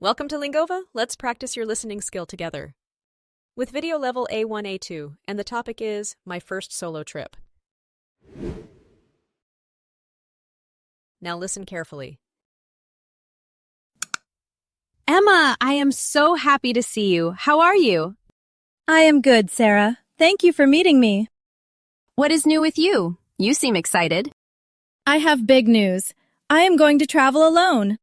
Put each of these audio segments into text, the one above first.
Welcome to Lingova. Let's practice your listening skill together. With video level A1-A2, and the topic is my first solo trip. Now listen carefully. Emma, I am so happy to see you. How are you? I am good, Sarah. Thank you for meeting me. What is new with you? You seem excited. I have big news. I am going to travel alone.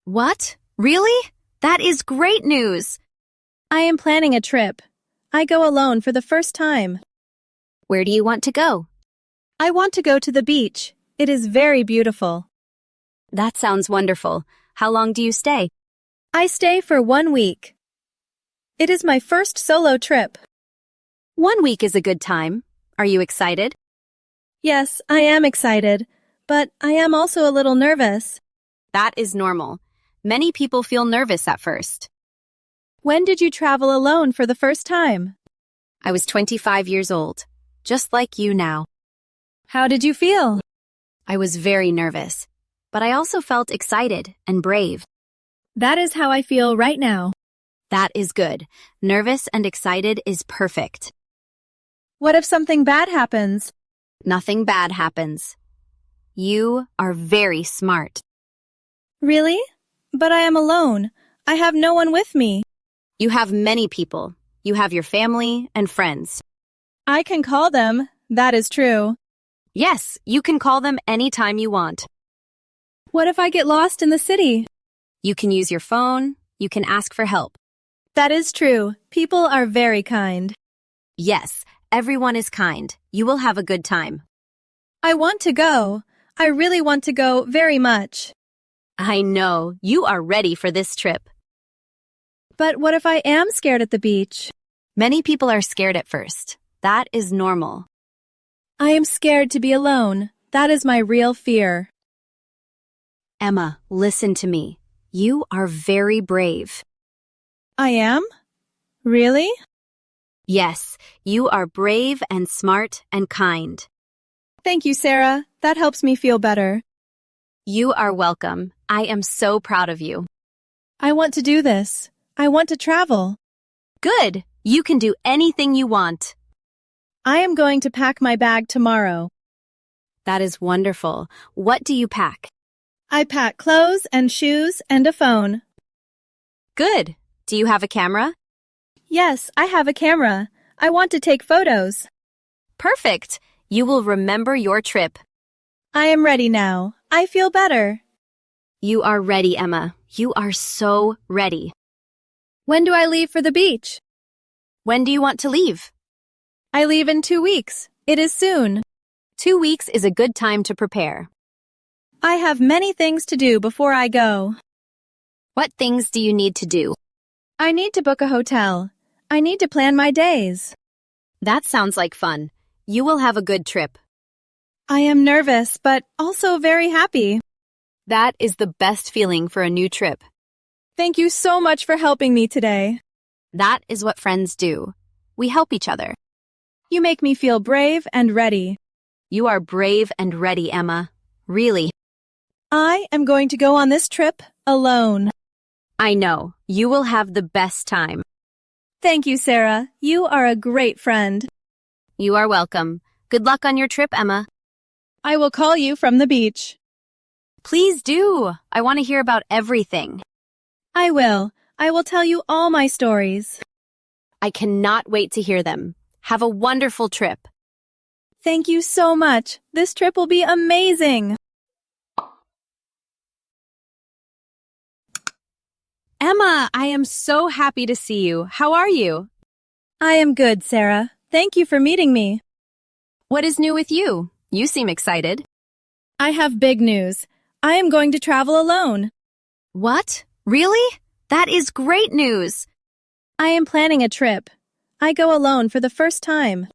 What? Really? That is great news. I am planning a trip. I go alone for the first time. Where do you want to go? I want to go to the beach. It is very beautiful. That sounds wonderful. How long do you stay? I stay for 1 week. It is my first solo trip. 1 week is a good time. Are you excited? Yes, I am excited, but I am also a little nervous. That is normal. Many people feel nervous at first. When did you travel alone for the first time? I was 25 years old, just like you now. How did you feel? I was very nervous, but I also felt excited and brave. That is how I feel right now. That is good. Nervous and excited is perfect. What if something bad happens? Nothing bad happens. You are very smart. Really? But I am alone. I have no one with me. You have many people. You have your family and friends. I can call them. That is true. Yes, you can call them anytime you want. What if I get lost in the city? You can use your phone. You can ask for help. That is true. People are very kind. Yes, everyone is kind. You will have a good time. I want to go. I really want to go very much. I know. You are ready for this trip. But what if I am scared at the beach? Many people are scared at first. That is normal. I am scared to be alone. That is my real fear. Emma, listen to me. You are very brave. I am? Really? Yes, you are brave and smart and kind. Thank you, Sarah. That helps me feel better. You are welcome. I am so proud of you. I want to do this. I want to travel. Good. You can do anything you want. I am going to pack my bag tomorrow. That is wonderful. What do you pack? I pack clothes and shoes and a phone. Good. Do you have a camera? Yes, I have a camera. I want to take photos. Perfect. You will remember your trip. I am ready now. I feel better. You are ready, Emma. You are so ready. When do I leave for the beach? When do you want to leave? I leave in 2 weeks. It is soon. 2 weeks is a good time to prepare. I have many things to do before I go. What things do you need to do? I need to book a hotel. I need to plan my days. That sounds like fun. You will have a good trip. I am nervous, but also very happy. That is the best feeling for a new trip. Thank you so much for helping me today. That is what friends do. We help each other. You make me feel brave and ready. You are brave and ready, Emma. Really. I am going to go on this trip alone. I know. You will have the best time. Thank you, Sarah. You are a great friend. You are welcome. Good luck on your trip, Emma. I will call you from the beach. Please do. I want to hear about everything. I will. I will tell you all my stories. I cannot wait to hear them. Have a wonderful trip. Thank you so much. This trip will be amazing. Emma, I am so happy to see you. How are you? I am good, Sarah. Thank you for meeting me. What is new with you? You seem excited. I have big news. I am going to travel alone. What? Really? That is great news. I am planning a trip. I go alone for the first time.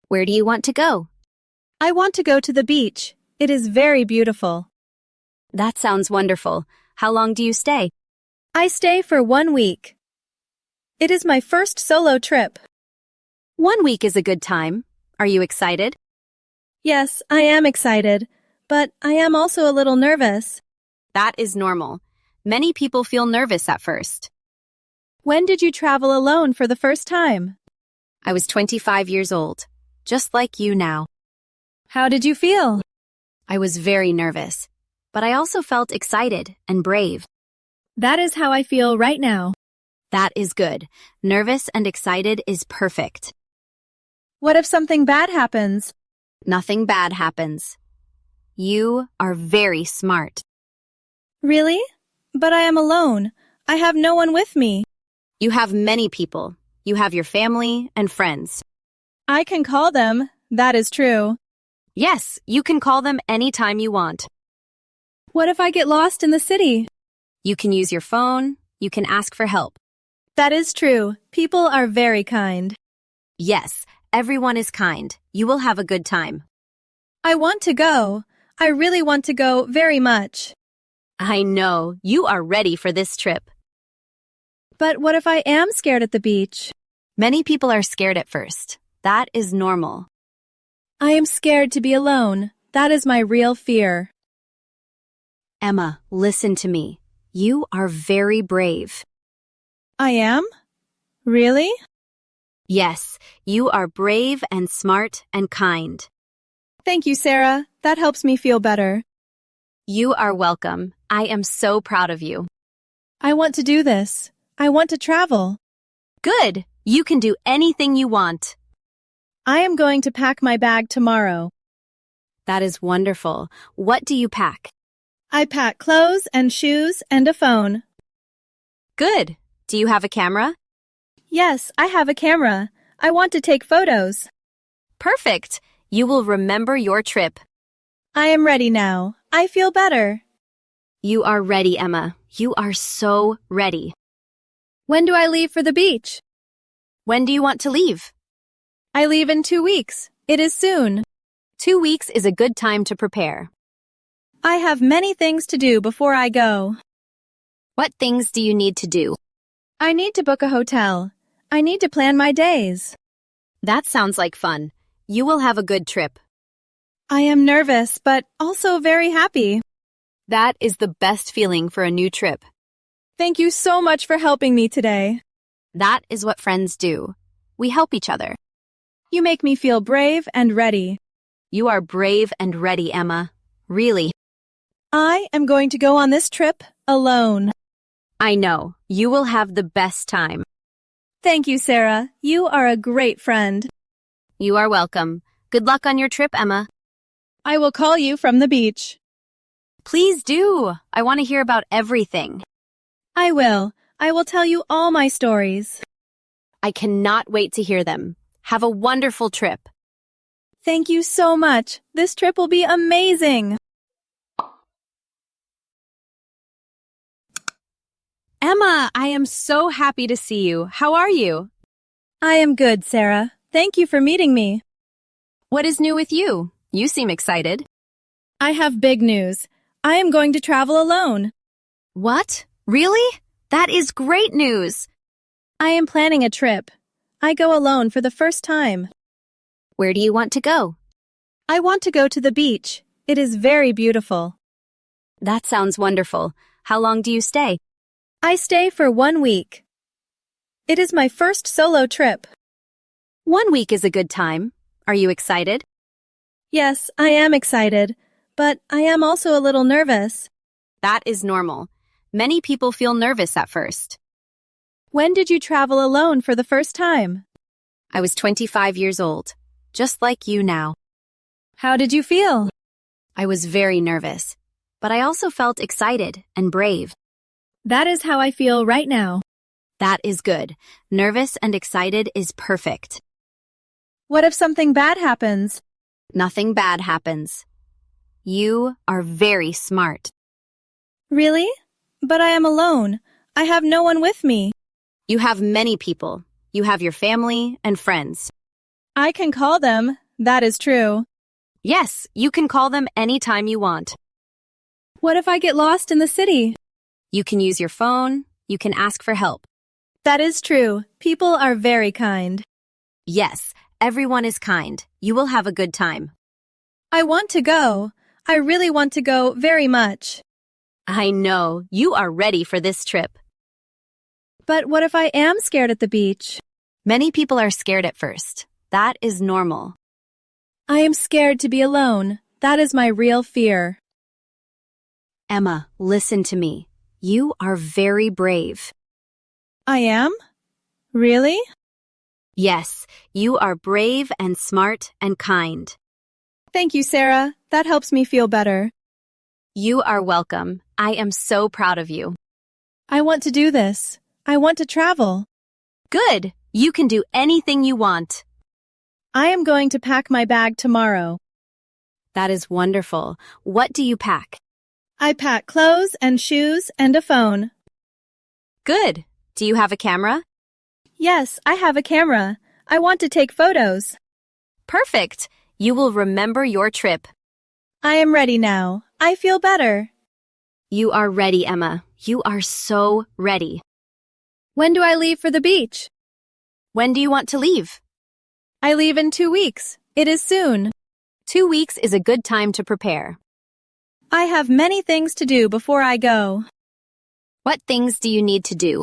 Where do you want to go? I want to go to the beach. It is very beautiful. That sounds wonderful. How long do you stay? I stay for 1 week. It is my first solo trip. 1 week is a good time. Are you excited? Yes, I am excited, but I am also a little nervous. That is normal. Many people feel nervous at first. When did you travel alone for the first time? I was 25 years old, just like you now. How did you feel? I was very nervous, but I also felt excited and brave. That is how I feel right now. That is good. Nervous and excited is perfect. What if something bad happens? Nothing bad happens. You are very smart. Really? But I am alone. I have no one with me. You have many people. You have your family and friends. I can call them. That is true. Yes, you can call them anytime you want. What if I get lost in the city? You can use your phone. You can ask for help. That is true. People are very kind. Yes, everyone is kind. You will have a good time. I want to go. I really want to go very much. I know. You are ready for this trip. But what if I am scared at the beach? Many people are scared at first. That is normal. I am scared to be alone. That is my real fear. Emma, listen to me. You are very brave. I am? Really? Yes, you are brave and smart and kind. Thank you, Sarah. That helps me feel better. You are welcome. I am so proud of you. I want to do this. I want to travel. Good. You can do anything you want. I am going to pack my bag tomorrow. That is wonderful. What do you pack? I pack clothes and shoes and a phone. Good. Do you have a camera? Yes, I have a camera. I want to take photos. Perfect. You will remember your trip. I am ready now. I feel better. You are ready, Emma. You are so ready. When do I leave for the beach? When do you want to leave? I leave in 2 weeks. It is soon. 2 weeks is a good time to prepare. I have many things to do before I go. What things do you need to do? I need to book a hotel. I need to plan my days. That sounds like fun. You will have a good trip. I am nervous, but also very happy. That is the best feeling for a new trip. Thank you so much for helping me today. That is what friends do. We help each other. You make me feel brave and ready. You are brave and ready, Emma. Really. I am going to go on this trip alone. I know. You will have the best time. Thank you, Sarah. You are a great friend. You are welcome. Good luck on your trip, Emma. I will call you from the beach. Please do. I want to hear about everything. I will. I will tell you all my stories. I cannot wait to hear them. Have a wonderful trip. Thank you so much. This trip will be amazing. Emma, I am so happy to see you. How are you? I am good, Sarah. Thank you for meeting me. What is new with you? You seem excited. I have big news. I am going to travel alone. What? Really? That is great news. I am planning a trip. I go alone for the first time. Where do you want to go? I want to go to the beach. It is very beautiful. That sounds wonderful. How long do you stay? I stay for 1 week. It is my first solo trip. 1 week is a good time. Are you excited? Yes, I am excited, but I am also a little nervous. That is normal. Many people feel nervous at first. When did you travel alone for the first time? I was 25 years old, just like you now. How did you feel? I was very nervous, but I also felt excited and brave. That is how I feel right now. That is good. Nervous and excited is perfect. What if something bad happens? Nothing bad happens. You are very smart. Really? But I am alone. I have no one with me. You have many people. You have your family and friends. I can call them. That is true. Yes, you can call them anytime you want. What if I get lost in the city? You can use your phone. You can ask for help. That is true. People are very kind. Yes, everyone is kind. You will have a good time. I want to go. I really want to go very much. I know, you are ready for this trip. But what if I am scared at the beach? Many people are scared at first. That is normal. I am scared to be alone. That is my real fear. Emma, listen to me. You are very brave. I am? Really? Yes, you are brave and smart and kind. Thank you, Sarah. That helps me feel better. You are welcome. I am so proud of you. I want to do this. I want to travel. Good. You can do anything you want. I am going to pack my bag tomorrow. That is wonderful. What do you pack? I pack clothes and shoes and a phone. Good. Do you have a camera? Yes, I have a camera. I want to take photos. Perfect. You will remember your trip. I am ready now. I feel better. You are ready, Emma. You are so ready. When do I leave for the beach? When do you want to leave? I leave in 2 weeks. It is soon. 2 weeks is a good time to prepare. I have many things to do before I go. What things do you need to do?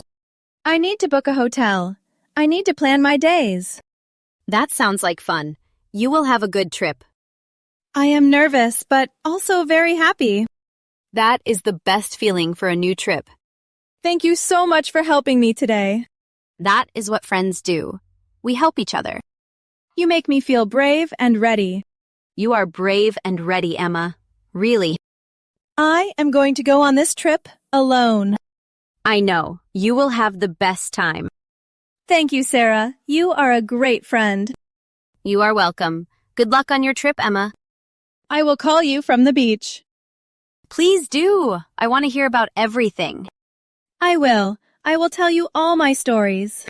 I need to book a hotel. I need to plan my days. That sounds like fun. You will have a good trip. I am nervous, but also very happy. That is the best feeling for a new trip. Thank you so much for helping me today. That is what friends do. We help each other. You make me feel brave and ready. You are brave and ready, Emma. Really. I am going to go on this trip alone. I know. You will have the best time. Thank you, Sarah. You are a great friend. You are welcome. Good luck on your trip, Emma. I will call you from the beach. Please do. I want to hear about everything. I will. I will tell you all my stories.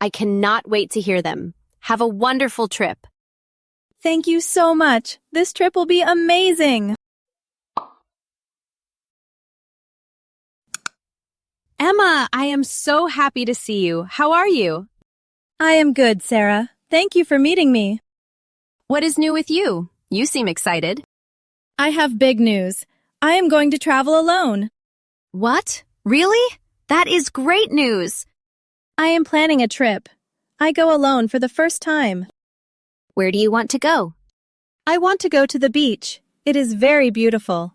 I cannot wait to hear them. Have a wonderful trip. Thank you so much. This trip will be amazing. Emma, I am so happy to see you. How are you? I am good, Sarah. Thank you for meeting me. What is new with you? You seem excited. I have big news. I am going to travel alone. What? Really? That is great news. I am planning a trip. I go alone for the first time. Where do you want to go? I want to go to the beach. It is very beautiful.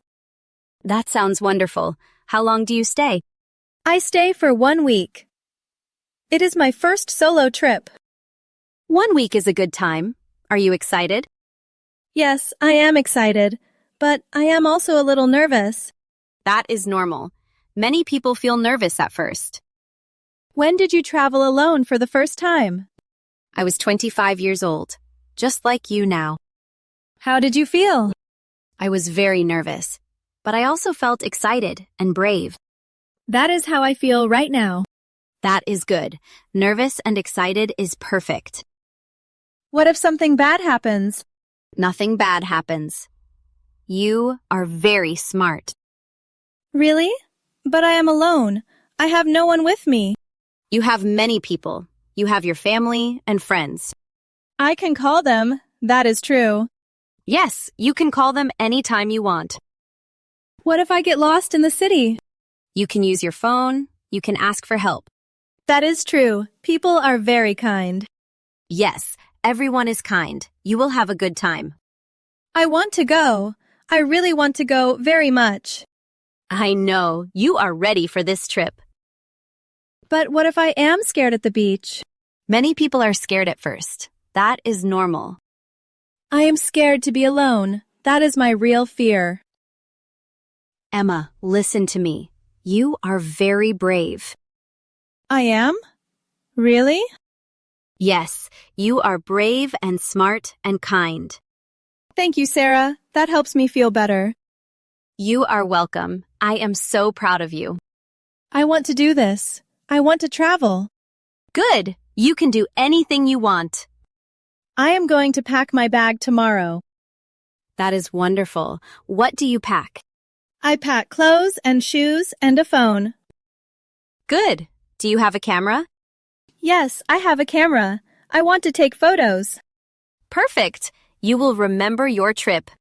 That sounds wonderful. How long do you stay? I stay for 1 week. It is my first solo trip. 1 week is a good time. Are you excited? Yes, I am excited, but I am also a little nervous. That is normal. Many people feel nervous at first. When did you travel alone for the first time? I was 25 years old, just like you now. How did you feel? I was very nervous, but I also felt excited and brave. That is how I feel right now. That is good. Nervous and excited is perfect. What if something bad happens? Nothing bad happens. You are very smart. Really? But I am alone. I have no one with me. You have many people. You have your family and friends. I can call them. That is true. Yes, you can call them anytime you want. What if I get lost in the city? You can use your phone. You can ask for help. That is true. People are very kind. Yes, everyone is kind. You will have a good time. I want to go. I really want to go very much. I know. You are ready for this trip. But what if I am scared at the beach? Many people are scared at first. That is normal. I am scared to be alone. That is my real fear. Emma, listen to me. You are very brave. I am? Really? Yes, you are brave and smart and kind. Thank you, Sarah. That helps me feel better. You are welcome. I am so proud of you. I want to do this. I want to travel. Good. You can do anything you want. I am going to pack my bag tomorrow. That is wonderful. What do you pack? I pack clothes and shoes and a phone. Good. Do you have a camera? Yes, I have a camera. I want to take photos. Perfect. You will remember your trip.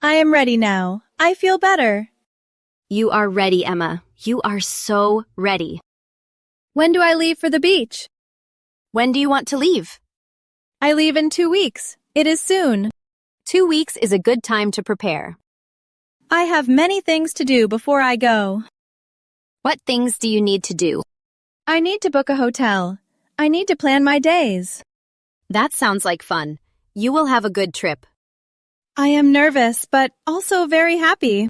I am ready now. I feel better. You are ready, Emma. You are so ready. When do I leave for the beach? When do you want to leave? I leave in 2 weeks. It is soon. 2 weeks is a good time to prepare. I have many things to do before I go. What things do you need to do? I need to book a hotel. I need to plan my days. That sounds like fun. You will have a good trip. I am nervous, but also very happy.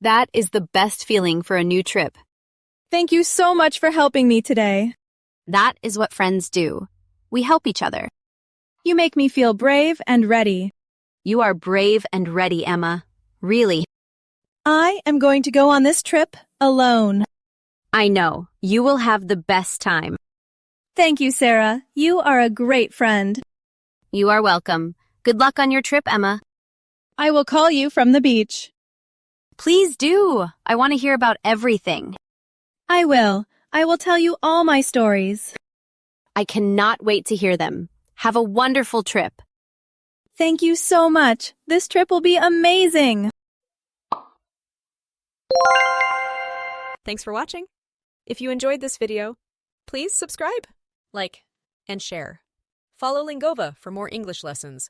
That is the best feeling for a new trip. Thank you so much for helping me today. That is what friends do. We help each other. You make me feel brave and ready. You are brave and ready, Emma. Really. I am going to go on this trip alone. I know. You will have the best time. Thank you, Sarah. You are a great friend. You are welcome. Good luck on your trip, Emma. I will call you from the beach. Please do. I want to hear about everything. I will. I will tell you all my stories. I cannot wait to hear them. Have a wonderful trip. Thank you so much. This trip will be amazing. Thanks for watching. If you enjoyed this video, please subscribe, like, and share. Follow Lingova for more English lessons.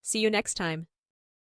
See you next time.